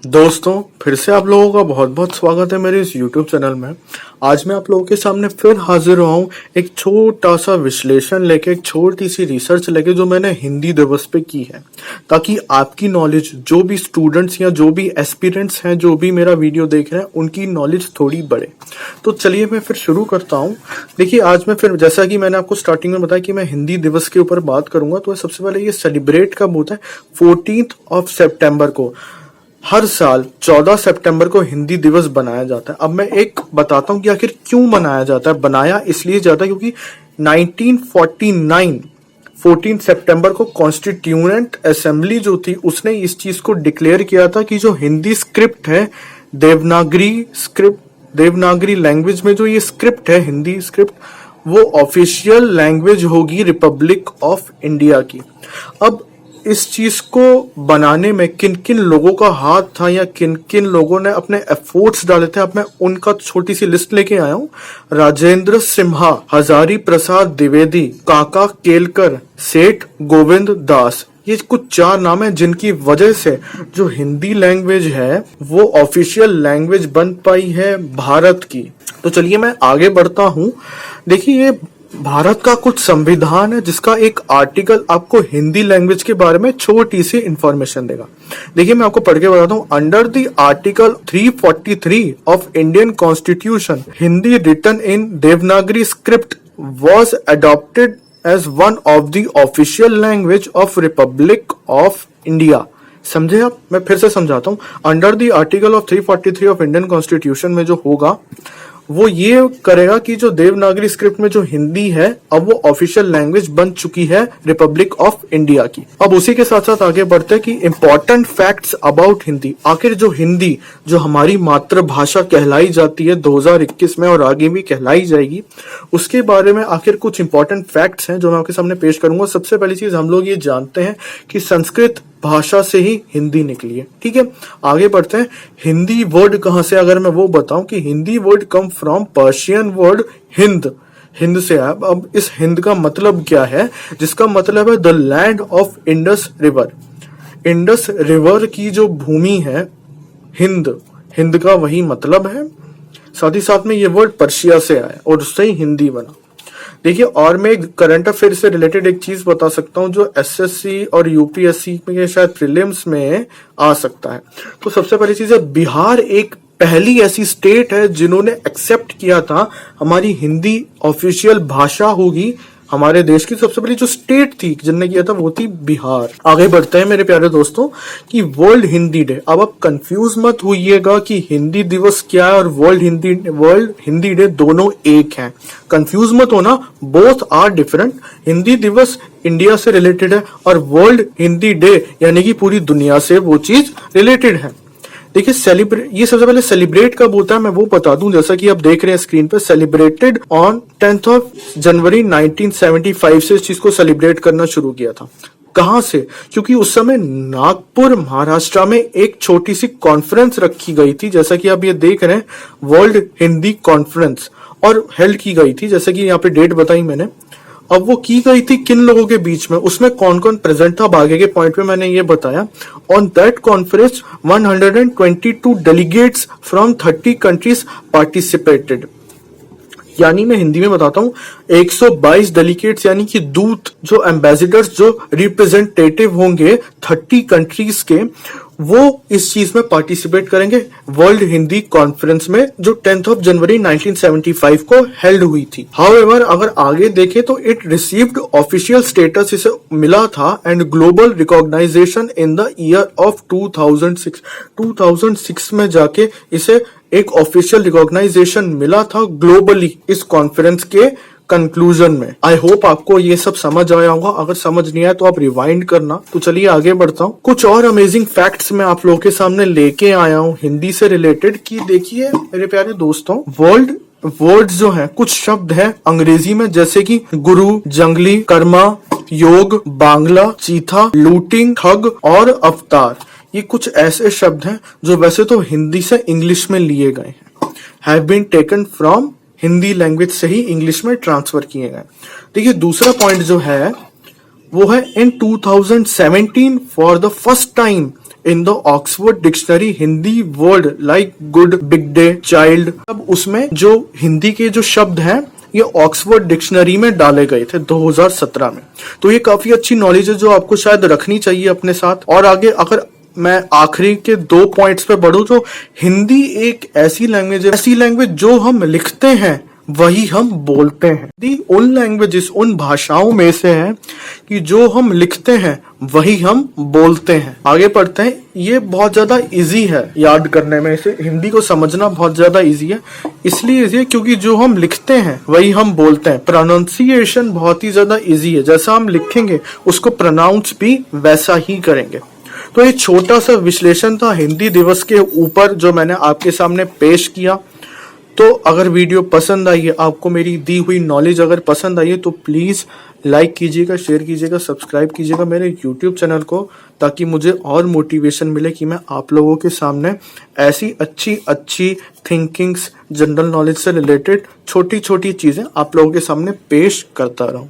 दोस्तों फिर से आप लोगों का बहुत बहुत स्वागत है मेरे इस YouTube चैनल में। आज मैं आप लोगों के सामने फिर हाजिर हुआ हूँ एक छोटा सा विश्लेषण लेके, एक छोटी सी रिसर्च लेके जो मैंने हिंदी दिवस पे की है, ताकि आपकी नॉलेज, जो भी स्टूडेंट्स या जो भी एस्पिरेंट्स हैं जो भी मेरा वीडियो देख रहे हैं, उनकी नॉलेज थोड़ी बढ़े। तो चलिए मैं फिर शुरू करता हूँ। देखिए आज मैं फिर, जैसा कि मैंने आपको स्टार्टिंग में बताया कि मैं हिंदी दिवस के ऊपर बात करूंगा, तो सबसे पहले ये सेलिब्रेट कब होता है? 14 सितंबर को। हर साल 14 सितंबर को हिंदी दिवस बनाया जाता है। अब मैं एक बताता हूँ कि आखिर क्यों मनाया जाता है। बनाया इसलिए जाता है क्योंकि 1949 14 सितंबर को कॉन्स्टिट्यूएंट असेंबली जो थी उसने इस चीज को डिक्लेयर किया था कि जो हिंदी स्क्रिप्ट है, देवनागरी लैंग्वेज में जो ये स्क्रिप्ट है, हिंदी स्क्रिप्ट, वो ऑफिशियल लैंग्वेज होगी रिपब्लिक ऑफ इंडिया की। अब इस चीज को बनाने में किन किन लोगों का हाथ था या किन किन लोगों ने अपने एफर्ट्स डाले थे, अब मैं उनका छोटी सी लिस्ट लेके आया हूँ। राजेंद्र सिम्हा, हजारी प्रसाद द्विवेदी, काका केलकर, सेठ गोविंद दास, ये कुछ 4 नाम है जिनकी वजह से जो हिंदी लैंग्वेज है वो ऑफिशियल लैंग्वेज बन पाई है भारत की। तो चलिए मैं आगे बढ़ता हूँ। देखिए ये भारत का कुछ संविधान है जिसका एक आर्टिकल आपको हिंदी लैंग्वेज के बारे में छोटी सी इंफॉर्मेशन देगा। देखिए मैं आपको पढ़ के बताता हूँ। Under the article 343 of Indian constitution, Hindi written in Devanagari script was adopted as one of the official language of republic of India. समझे आप? मैं फिर से समझाता हूँ। Under the article of 343 of Indian constitution में जो होगा वो ये करेगा कि जो देवनागरी स्क्रिप्ट में जो हिंदी है अब वो ऑफिशियल लैंग्वेज बन चुकी है रिपब्लिक ऑफ इंडिया की। अब उसी के साथ साथ आगे बढ़ते हैं कि इंपॉर्टेंट फैक्ट्स अबाउट हिंदी। आखिर जो हिंदी, जो हमारी मातृभाषा कहलाई जाती है 2021 में और आगे भी कहलाई जाएगी, उसके बारे में आखिर कुछ इंपॉर्टेंट फैक्ट्स हैं जो मैं आपके सामने पेश करूंगा। सबसे पहली चीज, हम लोग ये जानते हैं कि संस्कृत भाषा से ही हिंदी निकली है। ठीक है, आगे बढ़ते हैं। हिंदी वर्ड कहां से, अगर मैं वो बताऊं कि Hindi word come from Persian word Hind, Hind से आया। अब इस हिंद का मतलब क्या है? जिसका मतलब है the land of Indus river. Indus river की जो भूमि है हिंद, हिंद का वही मतलब है। साथ ही साथ में ये वर्ड पर्शिया से आया और उससे ही हिंदी बना। देखिए और मैं करंट अफेयर से रिलेटेड एक चीज बता सकता हूं जो एसएससी और यूपीएससी में शायद प्रीलिम्स में आ सकता है। तो सबसे पहली चीज है, बिहार एक पहली ऐसी स्टेट है जिन्होंने एक्सेप्ट किया था हमारी हिंदी ऑफिशियल भाषा होगी। हमारे देश की सबसे पहली जो स्टेट थी जिनने किया था वो थी बिहार। आगे बढ़ते हैं मेरे प्यारे दोस्तों कि वर्ल्ड हिंदी डे। अब आप कंफ्यूज मत होइएगा कि हिंदी दिवस क्या है और वर्ल्ड हिंदी डे दोनों एक हैं। कंफ्यूज मत होना, बोथ आर डिफरेंट। हिंदी दिवस इंडिया से रिलेटेड है और वर्ल्ड हिंदी डे यानी कि पूरी दुनिया से वो चीज रिलेटेड है। देखिए ये सबसे पहले सेलिब्रेट कब होता है मैं वो बता दूं। जैसा कि आप देख रहे हैं स्क्रीन पे, सेलिब्रेटेड ऑन 10 जनवरी 1975 से इस चीज को सेलिब्रेट करना शुरू किया था। कहां से? क्योंकि उस समय नागपुर महाराष्ट्र में एक छोटी सी कॉन्फ्रेंस रखी गई थी, जैसा कि आप ये देख रहे हैं, वर्ल्ड हिंदी कॉन्फ्रेंस, और हेल्ड की गई थी। जैसे कि यहाँ पे डेट बताई मैंने। अब वो की गई थी किन लोगों के बीच में, उसमें कौन कौन प्रेजेंट था, आगे के पॉइंट में मैंने ये बताया। On that conference 122 delegates from 30 countries participated. यानी मैं हिंदी में बताता हूं, 122 डेलीगेट्स यानी कि दूत, जो एम्बेसडर्स, जो रिप्रेजेंटेटिव होंगे 30 कंट्रीज के, वो इस चीज में पार्टिसिपेट करेंगे वर्ल्ड हिंदी कॉन्फ्रेंस में जो 10 जनवरी 1975 को हेल्ड हुई थी। हाउएवर अगर आगे देखें तो इट रिसीव्ड ऑफिशियल स्टेटस, इसे मिला था, and global recognisation in the year of 2006। 2006 में जाके इसे एक ऑफिशियल रिकॉग्नाइजेशन मिला था ग्लोबली इस कॉन्फ्रेंस के कंक्लूजन में। आई होप आपको ये सब समझ आया होगा। अगर समझ नहीं आया तो आप रिवाइंड करना। तो चलिए आगे बढ़ता हूँ। कुछ और अमेजिंग फैक्ट्स मैं आप लोगों के सामने लेके आया हूँ हिंदी से रिलेटेड कि देखिए मेरे प्यारे दोस्तों, वर्ड्स जो हैं, कुछ शब्द हैं अंग्रेजी में, जैसे कि गुरु, जंगली, कर्मा, योग, बांग्ला, चीथा, लूटिंग, ठग और अवतार। ये कुछ ऐसे शब्द हैं जो वैसे तो हिंदी से इंग्लिश में लिए गए हैं, have been taken from Hindi language से ही इंग्लिश में ट्रांसफर किए गए। देखिए दूसरा पॉइंट जो है वो है इन 2017 for the first time in the Oxford dictionary Hindi word like good, big day, child, अब उसमें जो हिंदी के जो शब्द हैं ये ऑक्सफोर्ड डिक्शनरी में डाले गए थे 2017 में। तो ये काफी अच्छी नॉलेज है जो आपको शायद रखनी चाहिए अपने साथ। और आगे अगर मैं आखिरी के 2 पॉइंट्स पे बढ़ूं तो हिंदी एक ऐसी लैंग्वेज है, ऐसी लैंग्वेज जो हम लिखते हैं वही हम बोलते हैं। हिंदी उन लैंग्वेजेस, उन भाषाओं में से है कि जो हम लिखते हैं वही हम बोलते हैं। आगे पढ़ते हैं। ये बहुत ज्यादा इजी है याद करने में, इसे हिंदी को समझना बहुत ज्यादा इजी है। इसलिए इजी है क्योंकि जो हम लिखते हैं वही हम बोलते हैं। प्रोनाउंसिएशन बहुत ही ज्यादा इजी है, जैसा हम लिखेंगे उसको प्रोनाउंस भी वैसा ही करेंगे। तो ये छोटा सा विश्लेषण था हिंदी दिवस के ऊपर जो मैंने आपके सामने पेश किया। तो अगर वीडियो पसंद आई है, आपको मेरी दी हुई नॉलेज अगर पसंद आई है तो प्लीज लाइक कीजिएगा, शेयर कीजिएगा, सब्सक्राइब कीजिएगा मेरे यूट्यूब चैनल को, ताकि मुझे और मोटिवेशन मिले कि मैं आप लोगों के सामने ऐसी अच्छी अच्छी थिंकिंग्स, जनरल नॉलेज से रिलेटेड छोटी छोटी चीजें आप लोगों के सामने पेश करता रहूं।